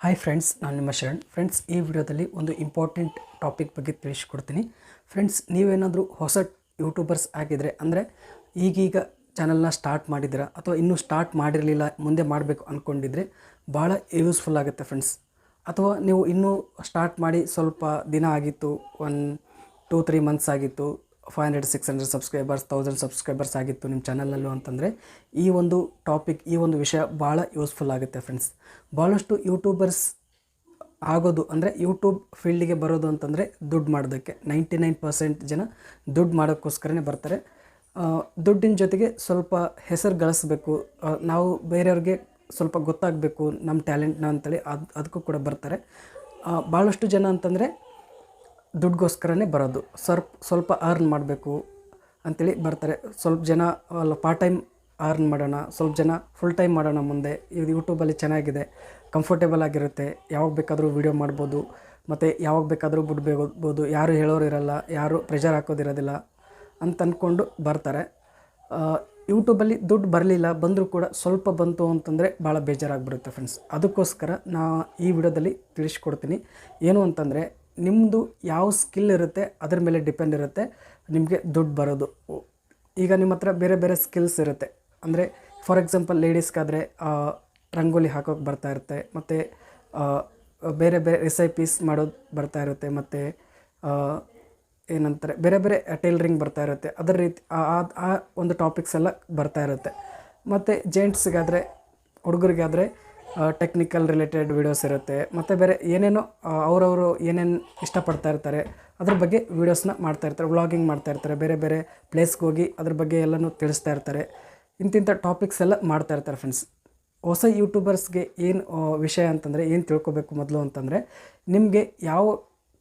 Hi friends, ನಾನು ನಿಮ್ಮ Sharan. Friends, ಈ ವಿಡಿಯೋದಲ್ಲಿ ಒಂದು ಇಂಪಾರ್ಟೆಂಟ್ ಟಾಪಿಕ್ ಬಗ್ಗೆ ತಿಳಿಸ್ಕೊಡ್ತೀನಿ. ಫ್ರೆಂಡ್ಸ್, ನೀವೇನಾದರೂ ಹೊಸ ಯೂಟ್ಯೂಬರ್ಸ್ ಆಗಿದ್ದರೆ, ಅಂದರೆ ಈಗೀಗ ಚಾನಲ್ನ ಸ್ಟಾರ್ಟ್ ಮಾಡಿದ್ದೀರಾ ಅಥವಾ ಇನ್ನೂ ಸ್ಟಾರ್ಟ್ ಮಾಡಿರಲಿಲ್ಲ, ಮುಂದೆ ಮಾಡಬೇಕು ಅಂದ್ಕೊಂಡಿದ್ರೆ ಭಾಳ ಯೂಸ್ಫುಲ್ ಆಗುತ್ತೆ ಫ್ರೆಂಡ್ಸ್. ಅಥವಾ ನೀವು ಇನ್ನೂ ಸ್ಟಾರ್ಟ್ ಮಾಡಿ ಸ್ವಲ್ಪ ದಿನ ಆಗಿತ್ತು, 1-2-3 ಮಂತ್ಸ್ ಆಗಿತ್ತು, 500-600 ಸಬ್ಸ್ಕ್ರೈಬರ್ಸ್, 1000 ಸಬ್ಸ್ಕ್ರೈಬರ್ಸ್ ಆಗಿತ್ತು ನಿಮ್ಮ ಚಾನಲಲ್ಲೂ ಅಂತಂದರೆ ಈ ಒಂದು ಟಾಪಿಕ್, ಈ ಒಂದು ವಿಷಯ ಭಾಳ ಯೂಸ್ಫುಲ್ ಆಗುತ್ತೆ ಫ್ರೆಂಡ್ಸ್. ಭಾಳಷ್ಟು ಯೂಟ್ಯೂಬರ್ಸ್ ಆಗೋದು ಅಂದರೆ ಯೂಟ್ಯೂಬ್ ಫೀಲ್ಡಿಗೆ ಬರೋದು ಅಂತಂದರೆ ದುಡ್ಡು ಮಾಡೋದಕ್ಕೆ. 99% ಜನ ದುಡ್ಡು ಮಾಡೋಕ್ಕೋಸ್ಕರನೇ ಬರ್ತಾರೆ. ದುಡ್ಡಿನ ಜೊತೆಗೆ ಸ್ವಲ್ಪ ಹೆಸರು ಗಳಿಸ್ಬೇಕು, ನಾವು ಬೇರೆಯವ್ರಿಗೆ ಸ್ವಲ್ಪ ಗೊತ್ತಾಗಬೇಕು ನಮ್ಮ ಟ್ಯಾಲೆಂಟ್ನ ಅಂತೇಳಿ ಅದಕ್ಕೂ ಕೂಡ ಬರ್ತಾರೆ. ಭಾಳಷ್ಟು ಜನ ಅಂತಂದರೆ ದುಡ್ಡಿಗೋಸ್ಕರನೇ ಬರೋದು, ಸ್ವಲ್ಪ ಅರ್ನ್ ಮಾಡಬೇಕು ಅಂಥೇಳಿ ಬರ್ತಾರೆ. ಸ್ವಲ್ಪ ಜನ ಪಾರ್ಟ್ ಟೈಮ್ ಅರ್ನ್ ಮಾಡೋಣ, ಸ್ವಲ್ಪ ಜನ ಫುಲ್ ಟೈಮ್ ಮಾಡೋಣ ಮುಂದೆ. ಇದು ಯೂಟ್ಯೂಬಲ್ಲಿ ಚೆನ್ನಾಗಿದೆ, ಕಂಫರ್ಟೇಬಲ್ ಆಗಿರುತ್ತೆ, ಯಾವಾಗ ಬೇಕಾದರೂ ವೀಡಿಯೋ ಮಾಡ್ಬೋದು, ಮತ್ತು ಯಾವಾಗ ಬೇಕಾದರೂ ಬಿಡ್ಬೋದು, ಯಾರು ಹೇಳೋರು ಇರೋಲ್ಲ, ಯಾರು ಪ್ರೆಷರ್ ಹಾಕೋದಿರೋದಿಲ್ಲ ಅಂತ ಅಂದ್ಕೊಂಡು ಬರ್ತಾರೆ. ಯೂಟ್ಯೂಬಲ್ಲಿ ದುಡ್ಡು ಬರಲಿಲ್ಲ, ಬಂದರೂ ಕೂಡ ಸ್ವಲ್ಪ ಬಂತು ಅಂತಂದರೆ ಭಾಳ ಬೇಜಾರಾಗಿಬಿಡುತ್ತೆ ಫ್ರೆಂಡ್ಸ್. ಅದಕ್ಕೋಸ್ಕರ ಈ ವಿಡಿಯೋದಲ್ಲಿ ತಿಳಿಸ್ಕೊಡ್ತೀನಿ. ಏನು ಅಂತಂದರೆ, ನಿಮ್ಮದು ಯಾವ ಸ್ಕಿಲ್ ಇರುತ್ತೆ ಅದ್ರ ಮೇಲೆ ಡಿಪೆಂಡ್ ಇರುತ್ತೆ ನಿಮಗೆ ದುಡ್ಡು ಬರೋದು. ಈಗ ನಿಮ್ಮ ಹತ್ರ ಬೇರೆ ಬೇರೆ ಸ್ಕಿಲ್ಸ್ ಇರುತ್ತೆ. ಅಂದರೆ ಫಾರ್ ಎಕ್ಸಾಂಪಲ್ ಲೇಡೀಸ್ಗಾದರೆ ರಂಗೋಲಿ ಹಾಕೋಕ್ಕೆ ಬರ್ತಾ ಇರುತ್ತೆ, ಮತ್ತು ಬೇರೆ ಬೇರೆ ರೆಸಿಪೀಸ್ ಮಾಡೋದು ಬರ್ತಾ ಇರುತ್ತೆ, ಮತ್ತು ಏನಂತಾರೆ ಬೇರೆ ಬೇರೆ ಟೈಲರಿಂಗ್ ಬರ್ತಾ ಇರುತ್ತೆ. ಅದರ ರೀತಿ ಆ ಒಂದು ಟಾಪಿಕ್ಸ್ ಎಲ್ಲ ಬರ್ತಾ ಇರುತ್ತೆ. ಮತ್ತು ಜೆಂಟ್ಸ್ಗಾದರೆ, ಹುಡುಗರಿಗಾದರೆ ಟೆಕ್ನಿಕಲ್ ರಿಲೇಟೆಡ್ ವೀಡಿಯೋಸ್ ಇರುತ್ತೆ, ಮತ್ತು ಬೇರೆ ಏನೇನೋ ಅವರವರು ಏನೇನು ಇಷ್ಟಪಡ್ತಾ ಇರ್ತಾರೆ ಅದ್ರ ಬಗ್ಗೆ ವೀಡಿಯೋಸ್ನ ಮಾಡ್ತಾಯಿರ್ತಾರೆ, ವ್ಲಾಗಿಂಗ್ ಮಾಡ್ತಾಯಿರ್ತಾರೆ, ಬೇರೆ ಬೇರೆ ಪ್ಲೇಸ್ಗೆ ಹೋಗಿ ಅದ್ರ ಬಗ್ಗೆ ಎಲ್ಲನೂ ತಿಳಿಸ್ತಾ ಇರ್ತಾರೆ. ಇಂತಿಂಥ ಟಾಪಿಕ್ಸ್ ಎಲ್ಲ ಮಾಡ್ತಾಯಿರ್ತಾರೆ ಫ್ರೆಂಡ್ಸ್. ಹೊಸ ಯೂಟ್ಯೂಬರ್ಸ್ಗೆ ಏನು ವಿಷಯ ಅಂತಂದರೆ, ಏನು ತಿಳ್ಕೊಬೇಕು ಮೊದಲು ಅಂತಂದರೆ, ನಿಮಗೆ ಯಾವ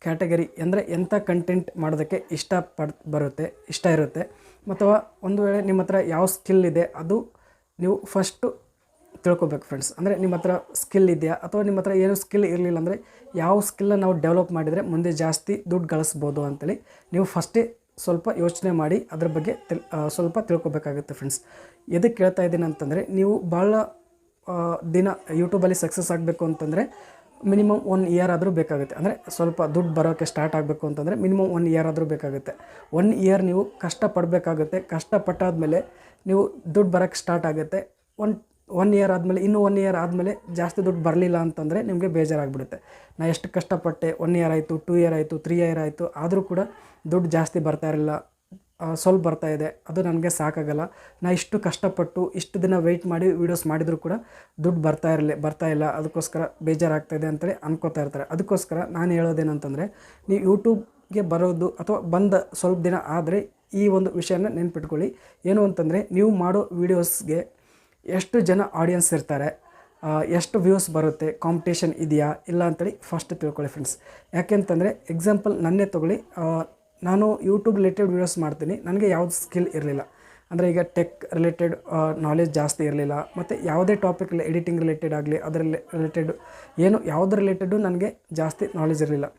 ಕ್ಯಾಟಗರಿ ಅಂದರೆ ಎಂಥ ಕಂಟೆಂಟ್ ಮಾಡೋದಕ್ಕೆ ಇಷ್ಟ ಇರುತ್ತೆ, ಅಥವಾ ಒಂದು ವೇಳೆ ನಿಮ್ಮ ಹತ್ರ ಯಾವ ಸ್ಕಿಲ್ ಇದೆ ಅದು ನೀವು ಫಸ್ಟು ತಿಳ್ಕೊಬೇಕು ಫ್ರೆಂಡ್ಸ್. ಅಂದರೆ ನಿಮ್ಮ ಹತ್ರ ಸ್ಕಿಲ್ ಇದೆಯಾ, ಅಥವಾ ನಿಮ್ಮ ಹತ್ರ ಏನೂ ಸ್ಕಿಲ್ ಇರಲಿಲ್ಲ ಅಂದರೆ ಯಾವ ಸ್ಕಿಲ್ಲನ್ನು ನಾವು ಡೆವಲಪ್ ಮಾಡಿದರೆ ಮುಂದೆ ಜಾಸ್ತಿ ದುಡ್ಡು ಗಳಿಸ್ಬೋದು ಅಂತೇಳಿ ನೀವು ಫಸ್ಟೇ ಸ್ವಲ್ಪ ಯೋಚನೆ ಮಾಡಿ ಅದ್ರ ಬಗ್ಗೆ ಸ್ವಲ್ಪ ತಿಳ್ಕೊಬೇಕಾಗುತ್ತೆ ಫ್ರೆಂಡ್ಸ್. ಎದಕ್ಕೆ ಕೇಳ್ತಾ ಇದ್ದೀನಿ ಅಂತಂದರೆ, ನೀವು ಭಾಳ ದಿನ ಯೂಟ್ಯೂಬಲ್ಲಿ ಸಕ್ಸಸ್ ಆಗಬೇಕು ಅಂತಂದರೆ ಮಿನಿಮಮ್ 1 ಇಯರ್ ಆದರೂ ಬೇಕಾಗುತ್ತೆ. ಅಂದರೆ ಸ್ವಲ್ಪ ದುಡ್ಡು ಬರೋಕ್ಕೆ ಸ್ಟಾರ್ಟ್ ಆಗಬೇಕು ಅಂತಂದರೆ ಮಿನಿಮಮ್ 1 ಇಯರ್ ಆದರೂ ಬೇಕಾಗುತ್ತೆ. 1 ಇಯರ್ ನೀವು ಕಷ್ಟಪಡಬೇಕಾಗುತ್ತೆ. ಕಷ್ಟಪಟ್ಟಾದಮೇಲೆ ನೀವು ದುಡ್ಡು ಬರೋಕ್ಕೆ ಸ್ಟಾರ್ಟ್ ಆಗುತ್ತೆ. ಒನ್ ಇಯರ್ ಆದಮೇಲೆ, ಇನ್ನೂ 1 ಇಯರ್ ಆದಮೇಲೆ ಜಾಸ್ತಿ ದುಡ್ಡು ಬರಲಿಲ್ಲ ಅಂತಂದರೆ ನಿಮಗೆ ಬೇಜಾರಾಗ್ಬಿಡುತ್ತೆ. ನಾನು ಎಷ್ಟು ಕಷ್ಟಪಟ್ಟೆ, 1 ಇಯರ್ ಆಯಿತು, 2 ಇಯರ್ ಆಯಿತು, 3 ಇಯರ್ ಆಯಿತು, ಆದರೂ ಕೂಡ ದುಡ್ಡು ಜಾಸ್ತಿ ಬರ್ತಾ ಇರಲಿಲ್ಲ, ಸ್ವಲ್ಪ ಬರ್ತಾಯಿದೆ, ಅದು ನನಗೆ ಸಾಕಾಗಲ್ಲ. ನಾನು ಇಷ್ಟು ಕಷ್ಟಪಟ್ಟು ಇಷ್ಟು ದಿನ ವೆಯ್ಟ್ ಮಾಡಿ ವೀಡಿಯೋಸ್ ಮಾಡಿದರೂ ಕೂಡ ದುಡ್ಡು ಬರ್ತಾ ಇಲ್ಲ, ಅದಕ್ಕೋಸ್ಕರ ಬೇಜಾರಾಗ್ತಾಯಿದೆ ಅಂತೇಳಿ ಅನ್ಕೋತಾ ಇರ್ತಾರೆ. ಅದಕ್ಕೋಸ್ಕರ ನಾನು ಹೇಳೋದೇನಂತಂದರೆ, ನೀವು ಯೂಟ್ಯೂಬ್ಗೆ ಬರೋದು ಅಥವಾ ಬಂದ ಸ್ವಲ್ಪ ದಿನ ಆದರೆ ಈ ಒಂದು ವಿಷಯನ ನೆನ್ಪಿಟ್ಕೊಳ್ಳಿ. ಏನು ಅಂತಂದರೆ, ನೀವು ಮಾಡೋ ವೀಡಿಯೋಸ್ಗೆ ಎಷ್ಟು ಜನ ಆಡಿಯನ್ಸ್ ಇರ್ತಾರೆ, ಎಷ್ಟು ವ್ಯೂಸ್ ಬರುತ್ತೆ, ಕಾಂಪಿಟೇಷನ್ ಇದೆಯಾ ಇಲ್ಲ ಅಂತೇಳಿ ಫಸ್ಟ್ ತಿಳ್ಕೊಳ್ಳಿ ಫ್ರೆಂಡ್ಸ್. ಯಾಕೆಂತಂದರೆ, ಎಕ್ಸಾಂಪಲ್ ನನ್ನೇ ತೊಗೊಳ್ಳಿ. ನಾನು ಯೂಟ್ಯೂಬ್ ರಿಲೇಟೆಡ್ ವೀಡಿಯೋಸ್ ಮಾಡ್ತೀನಿ, ನನಗೆ ಯಾವ್ದು ಸ್ಕಿಲ್ ಇರಲಿಲ್ಲ. ಅಂದರೆ ಈಗ ಟೆಕ್ ರಿಲೇಟೆಡ್ ನಾಲೆಜ್ ಜಾಸ್ತಿ ಇರಲಿಲ್ಲ, ಮತ್ತು ಯಾವುದೇ ಟಾಪಿಕ್ ಎಡಿಟಿಂಗ್ ರಿಲೇಟೆಡ್ ಆಗಲಿ, ಅದರ ರಿಲೇಟೆಡ್ ಯಾವುದ್ರ ರಿಲೇಟೆಡು ನನಗೆ ಜಾಸ್ತಿ ನಾಲೆಜ್ ಇರಲಿಲ್ಲ.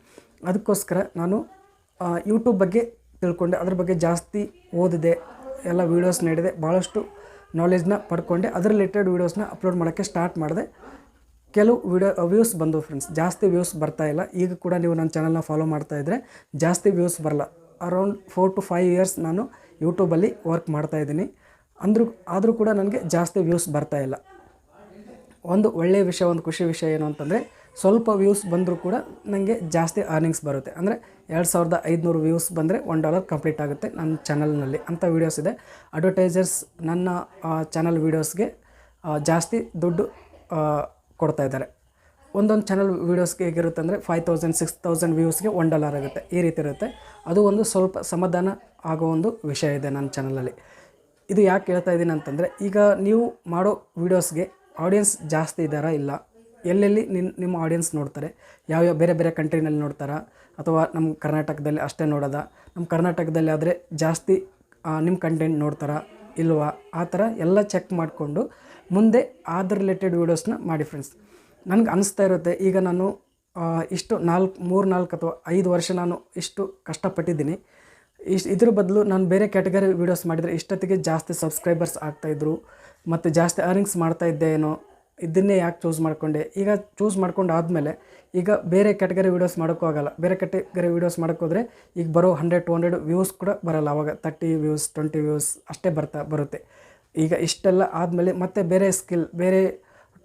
ಅದಕ್ಕೋಸ್ಕರ ನಾನು ಯೂಟ್ಯೂಬ್ ಬಗ್ಗೆ ತಿಳ್ಕೊಂಡೆ, ಅದ್ರ ಬಗ್ಗೆ ಜಾಸ್ತಿ ಓದಿದೆ, ಎಲ್ಲ ವೀಡಿಯೋಸ್ ನೀಡಿದೆ, ಭಾಳಷ್ಟು ನಾಲೆಜ್ನ ಪಡ್ಕೊಂಡೆ, ಅದ್ರ ರಿಲೇಟೆಡ್ ವೀಡಿಯೋಸ್ನ ಅಪ್ಲೋಡ್ ಮಾಡೋಕ್ಕೆ ಸ್ಟಾರ್ಟ್ ಮಾಡಿದೆ. ಕೆಲವು ವ್ಯೂಸ್ ಬಂದವು ಫ್ರೆಂಡ್ಸ್, ಜಾಸ್ತಿ ವ್ಯೂಸ್ ಬರ್ತಾಯಿಲ್ಲ. ಈಗ ಕೂಡ ನೀವು ನನ್ನ ಚಾನಲ್ನ ಫಾಲೋ ಮಾಡ್ತಾಯಿದ್ರೆ ಜಾಸ್ತಿ ವ್ಯೂಸ್ ಬರಲ್ಲ. ಅರೌಂಡ್ 4 to 5 ಇಯರ್ಸ್ ನಾನು ಯೂಟ್ಯೂಬಲ್ಲಿ ವರ್ಕ್ ಮಾಡ್ತಾಯಿದ್ದೀನಿ. ಆದರೂ ಕೂಡ ನನಗೆ ಜಾಸ್ತಿ ವ್ಯೂಸ್ ಬರ್ತಾಯಿಲ್ಲ. ಒಂದು ಒಳ್ಳೆಯ ವಿಷಯ, ಒಂದು ಖುಷಿ ವಿಷಯ ಏನು ಅಂತಂದರೆ, ಸ್ವಲ್ಪ ವ್ಯೂಸ್ ಬಂದರೂ ಕೂಡ ನನಗೆ ಜಾಸ್ತಿ ಅರ್ನಿಂಗ್ಸ್ ಬರುತ್ತೆ. ಅಂದರೆ 2500 ವ್ಯೂಸ್ ಬಂದರೆ $1 ಕಂಪ್ಲೀಟ್ ಆಗುತ್ತೆ ನನ್ನ ಚಾನಲ್ನಲ್ಲಿ. ಅಂಥ ವೀಡಿಯೋಸ್ ಇದೆ. ಅಡ್ವರ್ಟೈಸರ್ಸ್ ನನ್ನ ಚಾನಲ್ ವೀಡಿಯೋಸ್ಗೆ ಜಾಸ್ತಿ ದುಡ್ಡು ಕೊಡ್ತಾಯಿದ್ದಾರೆ. ಒಂದೊಂದು ಚಾನಲ್ ವೀಡಿಯೋಸ್ಗೆ ಹೇಗಿರುತ್ತೆ ಅಂದರೆ 5000-6000 ವ್ಯೂಸ್ಗೆ $1 ಆಗುತ್ತೆ, ಈ ರೀತಿ ಇರುತ್ತೆ. ಅದು ಒಂದು ಸ್ವಲ್ಪ ಸಮಾಧಾನ ಆಗೋ ಒಂದು ವಿಷಯ ಇದೆ ನನ್ನ ಚಾನಲಲ್ಲಿ. ಇದು ಯಾಕೆ ಹೇಳ್ತಾ ಇದ್ದೀನಿ ಅಂತಂದರೆ, ಈಗ ನೀವು ಮಾಡೋ ವೀಡಿಯೋಸ್ಗೆ ಆಡಿಯನ್ಸ್ ಜಾಸ್ತಿ ಇದ್ದಾರಾ ಇಲ್ಲ, ಎಲ್ಲೆಲ್ಲಿ ನಿಮ್ಮ ಆಡಿಯನ್ಸ್ ನೋಡ್ತಾರೆ, ಯಾವ್ಯಾವ ಬೇರೆ ಬೇರೆ ಕಂಟ್ರಿನಲ್ಲಿ ನೋಡ್ತಾರಾ, ಅಥವಾ ನಮ್ಮ ಕರ್ನಾಟಕದಲ್ಲಿ ಅಷ್ಟೇ ನೋಡೋದಾ, ನಮ್ಮ ಕರ್ನಾಟಕದಲ್ಲಿ ಆದರೆ ಜಾಸ್ತಿ ನಿಮ್ಮ ಕಂಟೆಂಟ್ ನೋಡ್ತಾರಾ ಇಲ್ವಾ, ಆ ಥರ ಎಲ್ಲ ಚೆಕ್ ಮಾಡಿಕೊಂಡು ಮುಂದೆ ಅದ್ರ ರಿಲೇಟೆಡ್ ವೀಡಿಯೋಸ್ನ ಮಾಡಿ ಫ್ರೆಂಡ್ಸ್. ನನಗೆ ಅನಿಸ್ತಾ ಇರುತ್ತೆ, ಈಗ ನಾನು ಇಷ್ಟು 3-4 ಅಥವಾ 5 ವರ್ಷ ನಾನು ಇಷ್ಟು ಕಷ್ಟಪಟ್ಟಿದ್ದೀನಿ, ಇದ್ರ ಬದಲು ನಾನು ಬೇರೆ ಕ್ಯಾಟಗರಿ ವೀಡಿಯೋಸ್ ಮಾಡಿದರೆ ಇಷ್ಟೊತ್ತಿಗೆ ಜಾಸ್ತಿ ಸಬ್ಸ್ಕ್ರೈಬರ್ಸ್ ಆಗ್ತಾಯಿದ್ರು, ಮತ್ತು ಜಾಸ್ತಿ ಅರ್ನಿಂಗ್ಸ್ ಮಾಡ್ತಾಯಿದ್ದೆ ಏನೋ ಇದನ್ನೇ ಯಾಕೆ ಚೂಸ್ ಮಾಡಿಕೊಂಡೆ. ಈಗ ಚೂಸ್ ಮಾಡ್ಕೊಂಡು ಆದಮೇಲೆ ಈಗ ಬೇರೆ ಕ್ಯಾಟಗರಿ ವೀಡಿಯೋಸ್ ಮಾಡೋಕ್ಕೂ ಆಗಲ್ಲ. ಬೇರೆ ಕ್ಯಾಟಗರಿ ವೀಡಿಯೋಸ್ ಮಾಡೋಕ್ಕೋದ್ರೆ ಈಗ ಬರೋ 100-200 ವ್ಯೂಸ್ ಕೂಡ ಬರೋಲ್ಲ. ಆವಾಗ 30 ವ್ಯೂಸ್ 20 ವ್ಯೂಸ್ ಅಷ್ಟೇ ಬರುತ್ತೆ. ಈಗ ಇಷ್ಟೆಲ್ಲ ಆದಮೇಲೆ ಮತ್ತೆ ಬೇರೆ ಸ್ಕಿಲ್, ಬೇರೆ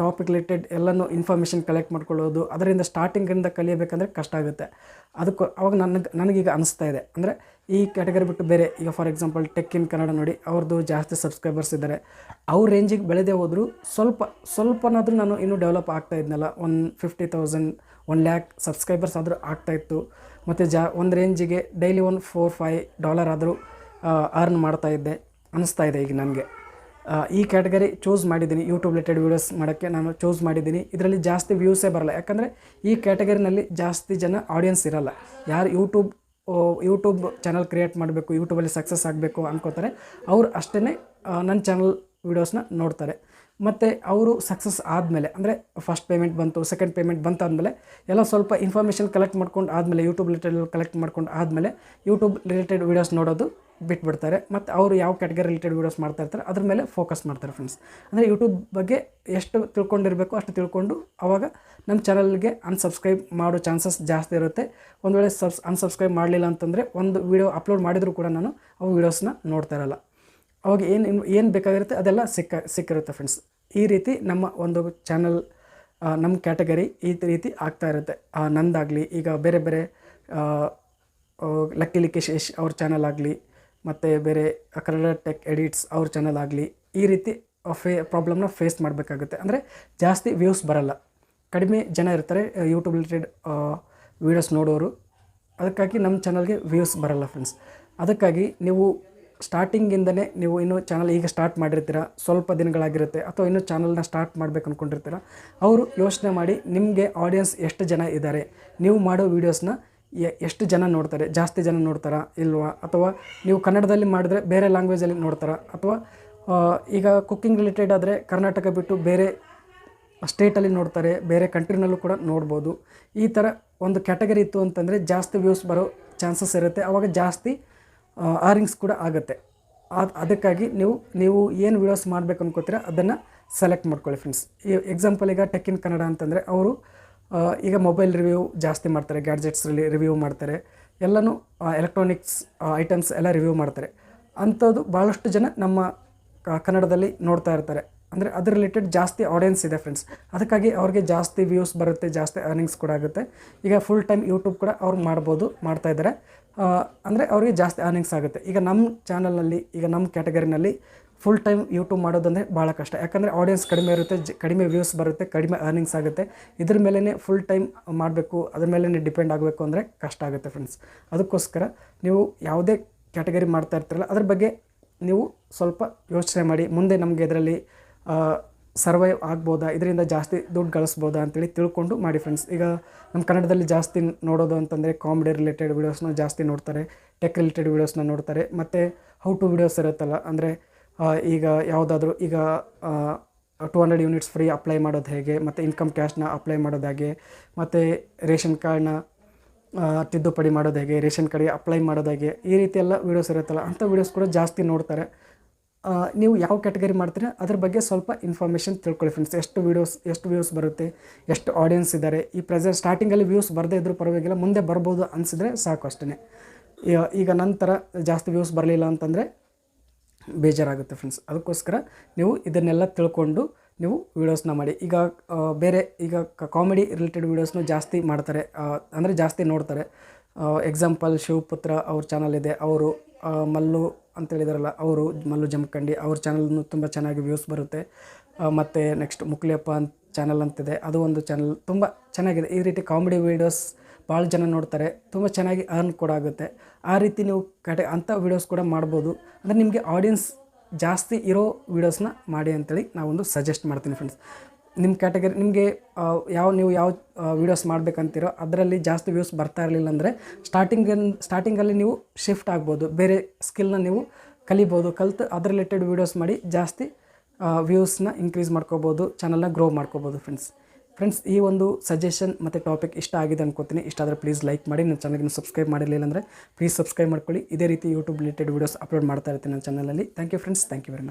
ಟಾಪಿಕ್ ರಿಲೇಟೆಡ್ ಎಲ್ಲನೂ ಇನ್ಫಾರ್ಮೇಷನ್ ಕಲೆಕ್ಟ್ ಮಾಡ್ಕೊಳ್ಳೋದು, ಅದರಿಂದ ಸ್ಟಾರ್ಟಿಂಗಿಂದ ಕಲಿಯಬೇಕಂದ್ರೆ ಕಷ್ಟ ಆಗುತ್ತೆ. ಅದಕ್ಕೆ ಅವಾಗ ನನಗೀಗ ಅನಿಸ್ತಾ ಇದೆ, ಅಂದರೆ ಈ ಕ್ಯಾಟಗರಿ ಬಿಟ್ಟು ಬೇರೆ, ಈಗ for example tech in Kannada ನೋಡಿ, ಅವ್ರದ್ದು ಜಾಸ್ತಿ ಸಬ್ಸ್ಕ್ರೈಬರ್ಸ್ ಇದ್ದಾರೆ. ಅವ್ರ ರೇಂಜಿಗೆ ಬೆಳೆದೇ ಹೋದರೂ ಸ್ವಲ್ಪನಾದರೂ ನಾನು ಇನ್ನೂ ಡೆವಲಪ್ ಆಗ್ತಾ ಇದ್ನಲ್ಲ. 50,000 1,00,000 ಸಬ್ಸ್ಕ್ರೈಬರ್ಸ್ ಆದರೂ ಆಗ್ತಾಯಿತ್ತು. ಮತ್ತು ಒಂದು ರೇಂಜಿಗೆ ಡೈಲಿ $4-5 ಆದರೂ ಅರ್ನ್ ಮಾಡ್ತಾಯಿದ್ದೆ ಅನ್ನಿಸ್ತಾ ಇದೆ ಈಗ ನನಗೆ. ಈ ಕ್ಯಾಟಗರಿ ಚೂಸ್ ಮಾಡಿದ್ದೀನಿ, ಯೂಟ್ಯೂಬ್ ರಿಲೇಟೆಡ್ ವೀಡಿಯೋಸ್ ಮಾಡೋಕ್ಕೆ ನಾನು ಚೂಸ್ ಮಾಡಿದ್ದೀನಿ. ಇದರಲ್ಲಿ ಜಾಸ್ತಿ ವ್ಯೂಸೇ ಬರಲ್ಲ, ಯಾಕಂದರೆ ಈ ಕ್ಯಾಟಗರಿನಲ್ಲಿ ಜಾಸ್ತಿ ಜನ ಆಡಿಯನ್ಸ್ ಇರಲ್ಲ. ಯಾರು ಯೂಟ್ಯೂಬ್ ಚಾನಲ್ ಕ್ರಿಯೇಟ್ ಮಾಡಬೇಕು, ಯೂಟ್ಯೂಬಲ್ಲಿ ಸಕ್ಸಸ್ ಆಗಬೇಕು ಅನ್ಕೋತಾರೆ, ಅವ್ರು ಅಷ್ಟೇ ನನ್ನ ಚಾನಲ್ ವೀಡಿಯೋಸ್ನ ನೋಡ್ತಾರೆ. ಮತ್ತು ಅವರು ಸಕ್ಸಸ್ ಆದಮೇಲೆ, ಅಂದರೆ ಫಸ್ಟ್ ಪೇಮೆಂಟ್ ಬಂತು, ಸೆಕೆಂಡ್ ಪೇಮೆಂಟ್ ಬಂತಾದಮೇಲೆ ಎಲ್ಲ ಸ್ವಲ್ಪ ಇನ್ಫಾರ್ಮೇಷನ್ ಕಲೆಕ್ಟ್ ಮಾಡ್ಕೊಂಡು ಆದಮೇಲೆ, ಯೂಟ್ಯೂಬ್ ರಿಲೇಟೆಡ್ ಕಲೆಕ್ಟ್ ಮಾಡ್ಕೊಂಡು ಆದಮೇಲೆ ಯೂಟ್ಯೂಬ್ ರಿಲೇಟೆಡ್ ವೀಡಿಯೋಸ್ ನೋಡೋದು ಬಿಟ್ಬಿಡ್ತಾರೆ. ಮತ್ತು ಅವರು ಯಾವ ಕ್ಯಾಟಗರಿ ರಿಲೇಟೆಡ್ ವೀಡಿಯೋಸ್ ಮಾಡ್ತಾ ಇರ್ತಾರೆ ಅದ್ರ ಮೇಲೆ ಫೋಕಸ್ ಮಾಡ್ತಾರೆ ಫ್ರೆಂಡ್ಸ್. ಅಂದರೆ ಯೂಟ್ಯೂಬ್ ಬಗ್ಗೆ ಎಷ್ಟು ತಿಳ್ಕೊಂಡಿರಬೇಕು ಅಷ್ಟು ತಿಳ್ಕೊಂಡು ಆವಾಗ ನಮ್ಮ ಚಾನಲ್ಗೆ ಅನ್ಸಬ್ಸ್ಕ್ರೈಬ್ ಮಾಡೋ ಚಾನ್ಸಸ್ ಜಾಸ್ತಿ ಇರುತ್ತೆ. ಒಂದು ವೇಳೆ ಅನ್ಸಬ್ಸ್ಕ್ರೈಬ್ ಮಾಡಲಿಲ್ಲ ಅಂತಂದರೆ ಒಂದು ವೀಡಿಯೋ ಅಪ್ಲೋಡ್ ಮಾಡಿದರೂ ಕೂಡ ನಾನು ಅವು ವೀಡಿಯೋಸ್ನ ನೋಡ್ತಾ ಇರಲ್ಲ. ಅವಾಗ ಏನು ಬೇಕಾಗಿರುತ್ತೆ ಅದೆಲ್ಲ ಸಿಕ್ಕಿರುತ್ತೆ ಫ್ರೆಂಡ್ಸ್. ಈ ರೀತಿ ನಮ್ಮ ಒಂದು ಚಾನಲ್, ನಮ್ಮ ಕ್ಯಾಟಗರಿ ಈ ರೀತಿ ಆಗ್ತಾ ಇರುತ್ತೆ. ನಂದಾಗಲಿ, ಈಗ ಬೇರೆ 𝘆𝗵𝗍𝗂𝗓 ಅವ್ರ ಚಾನಲ್ ಆಗಲಿ, ಮತ್ತು ಬೇರೆ ಕನ್ನಡ ಟೆಕ್ ಎಡಿಟ್ಸ್ ಅವ್ರ ಚಾನಲ್ ಆಗಲಿ, ಈ ರೀತಿ ಪ್ರಾಬ್ಲಮ್ನ ಫೇಸ್ ಮಾಡಬೇಕಾಗುತ್ತೆ. ಅಂದರೆ ಜಾಸ್ತಿ ವ್ಯೂಸ್ ಬರಲ್ಲ, ಕಡಿಮೆ ಜನ ಇರ್ತಾರೆ ಯೂಟ್ಯೂಬ್ ರಿಲೇಟೆಡ್ ವೀಡಿಯೋಸ್ ನೋಡೋರು. ಅದಕ್ಕಾಗಿ ನಮ್ಮ ಚಾನಲ್ಗೆ ವ್ಯೂಸ್ ಬರಲ್ಲ ಫ್ರೆಂಡ್ಸ್. ಅದಕ್ಕಾಗಿ ನೀವು ಸ್ಟಾರ್ಟಿಂಗಿಂದನೇ ನೀವು ಇನ್ನೂ ಚಾನಲ್ ಈಗ ಸ್ಟಾರ್ಟ್ ಮಾಡಿರ್ತೀರ, ಸ್ವಲ್ಪ ದಿನಗಳಾಗಿರುತ್ತೆ, ಅಥವಾ ಇನ್ನೂ ಚಾನಲ್ನ ಸ್ಟಾರ್ಟ್ ಮಾಡಬೇಕು ಅಂದ್ಕೊಂಡಿರ್ತೀರ, ಅವರು ಯೋಚನೆ ಮಾಡಿ ನಿಮಗೆ ಆಡಿಯನ್ಸ್ ಎಷ್ಟು ಜನ ಇದ್ದಾರೆ, ನೀವು ಮಾಡೋ ವೀಡಿಯೋಸ್ನ ಎಷ್ಟು ಜನ ನೋಡ್ತಾರೆ, ಜಾಸ್ತಿ ಜನ ನೋಡ್ತಾರಾ ಇಲ್ವಾ, ಅಥವಾ ನೀವು ಕನ್ನಡದಲ್ಲಿ ಮಾಡಿದ್ರೆ ಬೇರೆ ಲ್ಯಾಂಗ್ವೇಜಲ್ಲಿ ನೋಡ್ತಾರಾ, ಅಥವಾ ಈಗ ಕುಕ್ಕಿಂಗ್ ರಿಲೇಟೆಡ್ ಆದರೆ ಕರ್ನಾಟಕ ಬಿಟ್ಟು ಬೇರೆ ಸ್ಟೇಟಲ್ಲಿ ನೋಡ್ತಾರೆ, ಬೇರೆ ಕಂಟ್ರಿನಲ್ಲೂ ಕೂಡ ನೋಡ್ಬೋದು. ಈ ಥರ ಒಂದು ಕ್ಯಾಟಗರಿ ಇತ್ತು ಅಂತಂದರೆ ಜಾಸ್ತಿ ವ್ಯೂಸ್ ಬರೋ ಚಾನ್ಸಸ್ ಇರುತ್ತೆ. ಆವಾಗ ಜಾಸ್ತಿ ಅರ್ನಿಂಗ್ಸ್ ಕೂಡ ಆಗುತ್ತೆ. ಅದಕ್ಕಾಗಿ ನೀವು ಏನು ವೀಡಿಯೋಸ್ ಮಾಡಬೇಕು ಅನ್ಕೋತೀರ ಅದನ್ನು ಸೆಲೆಕ್ಟ್ ಮಾಡ್ಕೊಳ್ಳಿ ಫ್ರೆಂಡ್ಸ್. ಈ ಎಕ್ಸಾಂಪಲ್ ಈಗ ಟೆಕ್ ಇನ್ ಕನ್ನಡ ಅಂತಂದರೆ ಅವರು ಈಗ ಮೊಬೈಲ್ ರಿವ್ಯೂ ಜಾಸ್ತಿ ಮಾಡ್ತಾರೆ, ಗ್ಯಾಡ್ಜೆಟ್ಸಲ್ಲಿ ರಿವ್ಯೂ ಮಾಡ್ತಾರೆ, ಎಲ್ಲನೂ ಎಲೆಕ್ಟ್ರಾನಿಕ್ಸ್ ಐಟಮ್ಸ್ ಎಲ್ಲ ರಿವ್ಯೂ ಮಾಡ್ತಾರೆ. ಅಂಥದ್ದು ಭಾಳಷ್ಟು ಜನ ನಮ್ಮ ಕನ್ನಡದಲ್ಲಿ ನೋಡ್ತಾ ಇರ್ತಾರೆ. ಅಂದರೆ ಅದ್ರ ರಿಲೇಟೆಡ್ ಜಾಸ್ತಿ ಆಡಿಯನ್ಸ್ ಇದೆ ಫ್ರೆಂಡ್ಸ್. ಅದಕ್ಕಾಗಿ ಅವ್ರಿಗೆ ಜಾಸ್ತಿ ವ್ಯೂಸ್ ಬರುತ್ತೆ, ಜಾಸ್ತಿ ಅರ್ನಿಂಗ್ಸ್ ಕೂಡ ಆಗುತ್ತೆ. ಈಗ ಫುಲ್ ಟೈಮ್ ಯೂಟ್ಯೂಬ್ ಕೂಡ ಅವ್ರು ಮಾಡ್ತಾಯಿದ್ದಾರೆ. ಅಂದರೆ ಅವ್ರಿಗೆ ಜಾಸ್ತಿ ಅರ್ನಿಂಗ್ಸ್ ಆಗುತ್ತೆ. ಈಗ ನಮ್ಮ ಚಾನಲ್ನಲ್ಲಿ, ಈಗ ನಮ್ಮ ಕ್ಯಾಟಗರಿನಲ್ಲಿ ಫುಲ್ ಟೈಮ್ ಯೂಟ್ಯೂಬ್ ಮಾಡೋದಂದರೆ ಭಾಳ ಕಷ್ಟ. ಯಾಕಂದರೆ ಆಡಿಯನ್ಸ್ ಕಡಿಮೆ ಇರುತ್ತೆ, ಕಡಿಮೆ ವ್ಯೂಸ್ ಬರುತ್ತೆ, ಕಡಿಮೆ ಅರ್ನಿಂಗ್ಸ್ ಆಗುತ್ತೆ. ಇದ್ರ ಮೇಲೇ ಫುಲ್ ಟೈಮ್ ಮಾಡಬೇಕು, ಅದ್ರ ಮೇಲೇ ಡಿಪೆಂಡ್ ಆಗಬೇಕು ಅಂದರೆ ಕಷ್ಟ ಆಗುತ್ತೆ ಫ್ರೆಂಡ್ಸ್. ಅದಕ್ಕೋಸ್ಕರ ನೀವು ಯಾವುದೇ ಕ್ಯಾಟಗರಿ ಮಾಡ್ತಾ ಇರ್ತೀರಲ್ಲ ಅದ್ರ ಬಗ್ಗೆ ನೀವು ಸ್ವಲ್ಪ ಯೋಚನೆ ಮಾಡಿ, ಮುಂದೆ ನಮಗೆ ಇದರಲ್ಲಿ ಸರ್ವೈವ್ ಆಗ್ಬೋದಾ, ಇದರಿಂದ ಜಾಸ್ತಿ ದುಡ್ಡು ಗಳಿಸ್ಬೋದಾ ಅಂತೇಳಿ ತಿಳ್ಕೊಂಡು ಮಾಡಿ ಫ್ರೆಂಡ್ಸ್. ಈಗ ನಮ್ಮ ಕನ್ನಡದಲ್ಲಿ ಜಾಸ್ತಿ ನೋಡೋದು ಅಂತಂದರೆ ಕಾಮಿಡಿ ರಿಲೇಟೆಡ್ ವೀಡಿಯೋಸ್ನ ಜಾಸ್ತಿ ನೋಡ್ತಾರೆ, ಟೆಕ್ ರಿಲೇಟೆಡ್ ವೀಡಿಯೋಸ್ನ ನೋಡ್ತಾರೆ, ಮತ್ತು ಹೌ ಟು ವೀಡಿಯೋಸ್ ಇರುತ್ತಲ್ಲ, ಅಂದರೆ ಈಗ ಯಾವುದಾದ್ರೂ ಈಗ 200 ಯೂನಿಟ್ಸ್ ಫ್ರೀ ಅಪ್ಲೈ ಮಾಡೋದು ಹೇಗೆ, ಮತ್ತು ಇನ್ಕಮ್ ಟ್ಯಾಕ್ಸ್ನ ಅಪ್ಲೈ ಮಾಡೋದು ಹೇಗೆ, ಮತ್ತು ರೇಷನ್ ಕಾರ್ಡ್ನ ತಿದ್ದುಪಡಿ ಮಾಡೋದು ಹೇಗೆ, ರೇಷನ್ ಕಾರ್ಡ್ಗೆ ಅಪ್ಲೈ ಮಾಡೋದು ಹೇಗೆ, ಈ ರೀತಿ ಎಲ್ಲ ವೀಡಿಯೋಸ್ ಇರುತ್ತಲ್ಲ, ಅಂಥ ವೀಡಿಯೋಸ್ ಕೂಡ ಜಾಸ್ತಿ ನೋಡ್ತಾರೆ. ನೀವು ಯಾವ ಕ್ಯಾಟಗರಿ ಮಾಡ್ತೀರಾ ಅದ್ರ ಬಗ್ಗೆ ಸ್ವಲ್ಪ ಇನ್ಫಾರ್ಮೇಷನ್ ತಿಳ್ಕೊಳ್ಳಿ ಫ್ರೆಂಡ್ಸ್. ಎಷ್ಟು ವ್ಯೂಸ್ ಬರುತ್ತೆ, ಎಷ್ಟು ಆಡಿಯನ್ಸ್ ಇದ್ದಾರೆ. ಈ ಸ್ಟಾರ್ಟಿಂಗಲ್ಲಿ ವ್ಯೂಸ್ ಬರದೇ ಇದ್ರೂ ಪರವಾಗಿಲ್ಲ, ಮುಂದೆ ಬರ್ಬೋದು ಅನಿಸಿದ್ರೆ ಸಾಕು ಅಷ್ಟೇ. ಈಗ ನಂತರ ಜಾಸ್ತಿ ವ್ಯೂಸ್ ಬರಲಿಲ್ಲ ಅಂತಂದರೆ ಬೇಜಾರಾಗುತ್ತೆ ಫ್ರೆಂಡ್ಸ್. ಅದಕ್ಕೋಸ್ಕರ ನೀವು ಇದನ್ನೆಲ್ಲ ತಿಳ್ಕೊಂಡು ನೀವು ವೀಡಿಯೋಸ್ನ ಮಾಡಿ. ಈಗ ಕಾಮಿಡಿ ರಿಲೇಟೆಡ್ ವೀಡಿಯೋಸ್ನು ಜಾಸ್ತಿ ಮಾಡ್ತಾರೆ, ಅಂದರೆ ಜಾಸ್ತಿ ನೋಡ್ತಾರೆ. ಎಕ್ಸಾಂಪಲ್ 𝘁𝗶𝗽𝗀 ಅವ್ರ ಚಾನಲ್ ಇದೆ, ಅವರು ಮಲ್ಲು ಅಂತೇಳಿದಾರಲ್ಲ, ಅವರು ಮಲ್ಲು ಜಮಖಂಡಿ ಅವ್ರ ಚಾನಲ್ನು ತುಂಬ ಚೆನ್ನಾಗಿ ವ್ಯೂಸ್ ಬರುತ್ತೆ. ಮತ್ತು ನೆಕ್ಸ್ಟ್ 𝘁𝗶𝗽𝗀 ಅಂತ ಚಾನಲ್ ಅಂತಿದೆ, ಅದು ಒಂದು ಚಾನಲ್ ತುಂಬ ಚೆನ್ನಾಗಿದೆ. ಈ ರೀತಿ ಕಾಮಿಡಿ ವೀಡಿಯೋಸ್ ಭಾಳ ಜನ ನೋಡ್ತಾರೆ, ತುಂಬ ಚೆನ್ನಾಗಿ ಅರ್ನ್ ಕೂಡ ಆಗುತ್ತೆ. ಆ ರೀತಿ ನೀವು ಅಂಥ ವೀಡಿಯೋಸ್ ಕೂಡ ಮಾಡ್ಬೋದು. ಅಂದರೆ ನಿಮಗೆ ಆಡಿಯನ್ಸ್ ಜಾಸ್ತಿ ಇರೋ ವೀಡಿಯೋಸ್ನ ಮಾಡಿ ಅಂತೇಳಿ ನಾವೊಂದು ಸಜೆಸ್ಟ್ ಮಾಡ್ತೀನಿ ಫ್ರೆಂಡ್ಸ್. ನಿಮ್ಮ ಕ್ಯಾಟಗರಿ ನಿಮಗೆ ನೀವು ಯಾವ ವೀಡಿಯೋಸ್ ಮಾಡಬೇಕಂತೀರೋ ಅದರಲ್ಲಿ ಜಾಸ್ತಿ ವ್ಯೂಸ್ ಬರ್ತಾ ಇರಲಿಲ್ಲ ಅಂದರೆ ಸ್ಟಾರ್ಟಿಂಗಲ್ಲಿ ನೀವು ಶಿಫ್ಟ್ ಆಗ್ಬೋದು, ಬೇರೆ ಸ್ಕಿಲ್ನ ನೀವು ಕಲಿಬೋದು. ಕಲಿತು ಅದ್ರ ರಿಲೇಟೆಡ್ ವೀಡಿಯೋಸ್ ಮಾಡಿ ಜಾಸ್ತಿ ವ್ಯೂಸ್ನ ಇನ್ಕ್ರೀಸ್ ಮಾಡ್ಕೋಬೋದು, ಚಾನಲ್ನ ಗ್ರೋ ಮಾಡ್ಕೋಬೋದು ಫ್ರೆಂಡ್ಸ್. ಈ ಒಂದು ಸಜೆಷನ್ ಮತ್ತು ಟಾಪಿಕ್ ಇಷ್ಟ ಆಗಿದೆ ಅನ್ಕೋತೀನಿ. ಇಷ್ಟ ಆದರೆ ಪ್ಲೀಸ್ ಲೈಕ್ ಮಾಡಿ. ನನ್ನ ಚಾನಲ್ಗೆ ಸಬ್ಸ್ಕ್ರೈಬ್ ಮಾಡಿರಲಿಲ್ಲ ಅಂದರೆ ಪ್ಲೀಸ್ ಸಬ್ಸ್ಕ್ರೈಬ್ ಮಾಡ್ಕೊಳ್ಳಿ. ಇದೇ ರೀತಿ ಯೂಟ್ಯೂಬ್ ರಿಲೇಟೆಡ್ ವೀಡಿಯೋಸ್ ಅಪ್ಲೋಡ್ ಮಾಡ್ತಾ ಇರ್ತೀನಿ ನನ್ನ ಚಾನಲಲ್ಲಿ. Thank you friends, thank you very much.